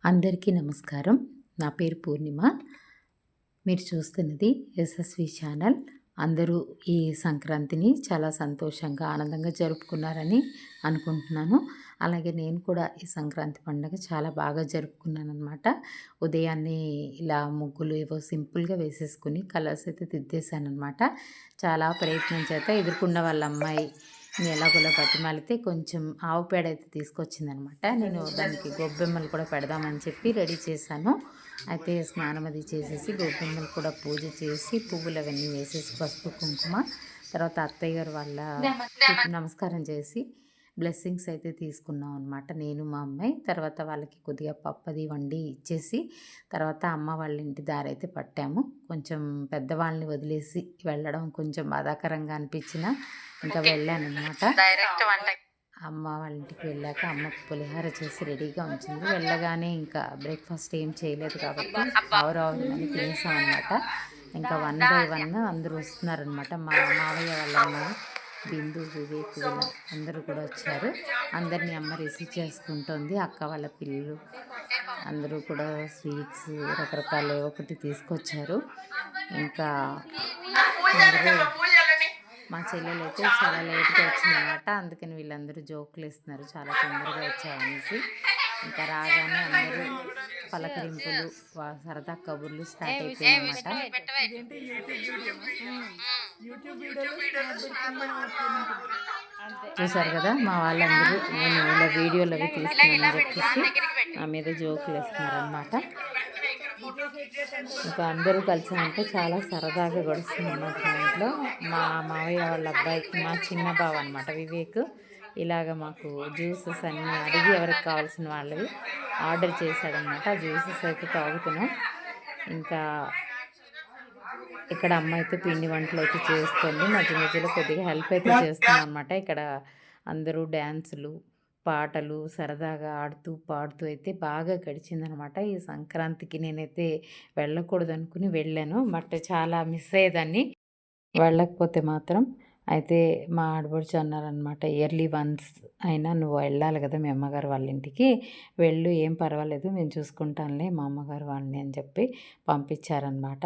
అందరికీ నమస్కారం. నా పేరు పూర్ణిమ. మీరు చూస్తున్నది యశస్వి ఛానల్. అందరూ ఈ సంక్రాంతిని చాలా సంతోషంగా, ఆనందంగా జరుపుకున్నారని అనుకుంటున్నాను. అలాగే నేను కూడా ఈ సంక్రాంతి పండుగ చాలా బాగా జరుపుకున్నాననమాట. ఉదయాన్నే ఇలా ముగ్గులు ఏవో సింపుల్‌గా వేసేసుకొని కలర్స్ అయితే దిద్దేశాననమాట. చాలా ప్రయత్నం చేత ఎదురుకున్న వాళ్ళ అమ్మాయి ఎలాగోలా బతిమాలితే కొంచెం ఆవు పేడ అయితే తీసుకొచ్చిందనమాట. నేను దానికి గొబ్బెమ్మలు కూడా పెడదామని చెప్పి రెడీ చేశాను. అయితే స్నానం అది చేసేసి గొబ్బెమ్మలు కూడా పూజ చేసి పువ్వులు అవన్నీ వేసేసి పసుపు కుంకుమ తర్వాత అత్తయ్య గారు వాళ్ళ నమస్కారం చేసి బ్లెస్సింగ్స్ అయితే తీసుకున్నాం అనమాట నేను మా అమ్మాయి. తర్వాత వాళ్ళకి కొద్దిగా పప్పది వండి ఇచ్చేసి తర్వాత అమ్మ వాళ్ళ ఇంటి దారి అయితే పట్టాము. కొంచెం పెద్దవాళ్ళని వదిలేసి వెళ్ళడం కొంచెం బాధాకరంగా అనిపించినా ఇంకా వెళ్ళానన్నమాట. అమ్మ వాళ్ళ ఇంటికి వెళ్ళాక అమ్మకు పులిహోర చేసి రెడీగా ఉంచింది. వెళ్ళగానే ఇంకా బ్రేక్ఫాస్ట్ ఏం చేయలేదు కాబట్టి ఆవురావులని తినేసాం అనమాట. ఇంకా 1 బై 1 అందరూ వస్తున్నారనమాట. మా మావయ్య వాళ్ళ అమ్మాయి బిందు, వివేక్ వీళ్ళ అందరూ కూడా వచ్చారు. అందరినీ అమ్మ రిసీవ్ చేసుకుంటోంది. అక్క వాళ్ళ పిల్లలు అందరూ కూడా స్వీట్స్ రకరకాలు ఒకటి తీసుకొచ్చారు. ఇంకా అందరూ మా చెల్లెలు అయితే చాలా లేట్గా వచ్చిందన్నమాట. అందుకని వీళ్ళందరూ జోకులు ఇస్తున్నారు చాలా తొందరగా వచ్చాయనేసి. ఇంకా రాగానే అందరూ పలకరింపులు సరదా కబుర్లు స్టార్ట్ అయిపోయాయన్నమాట. చూసారు కదా మా వాళ్ళందరూ నేను ఇలా వీడియోలు అవి తీస్తున్నానని చెప్పేసి నా మీద జోకులు వేస్తున్నారనమాట. ఇంకా అందరూ కలిసి అంటే చాలా సరదాగా గడుస్తుంది అన్నమాట. మా ఇంట్లో మా మావయ్య వాళ్ళ అబ్బాయికి మా చిన్న బావ అనమాట వివేక్ ఇలాగ మాకు జ్యూసెస్ అన్నీ అడిగి ఎవరికి కావాల్సిన వాళ్ళవి ఆర్డర్ చేశాడనమాట. జ్యూసెస్ అయితే తాగుతున్నాం. ఇంకా ఇక్కడ అమ్మ అయితే పిండి వంటలు అయితే చేస్తుంది. మధ్య మధ్యలో కొద్దిగా హెల్ప్ అయితే చేస్తున్నాం అనమాట. ఇక్కడ అందరూ డ్యాన్సులు పాటలు సరదాగా ఆడుతూ పాడుతూ అయితే బాగా గడిచిందనమాట. ఈ సంక్రాంతికి నేనైతే వెళ్ళకూడదు అనుకుని వెళ్ళాను. బట్ చాలా మిస్ అయ్యేదాన్ని వెళ్ళకపోతే మాత్రం. అయితే మా ఆడపడుచు అన్నారనమాట, ఇయర్లీ వన్స్ అయినా నువ్వు వెళ్ళాలి కదా మీ అమ్మగారు వాళ్ళ ఇంటికి, వెళ్ళు ఏం పర్వాలేదు మేము చూసుకుంటానులే మా అమ్మగారు వాళ్ళని అని చెప్పి పంపించారనమాట.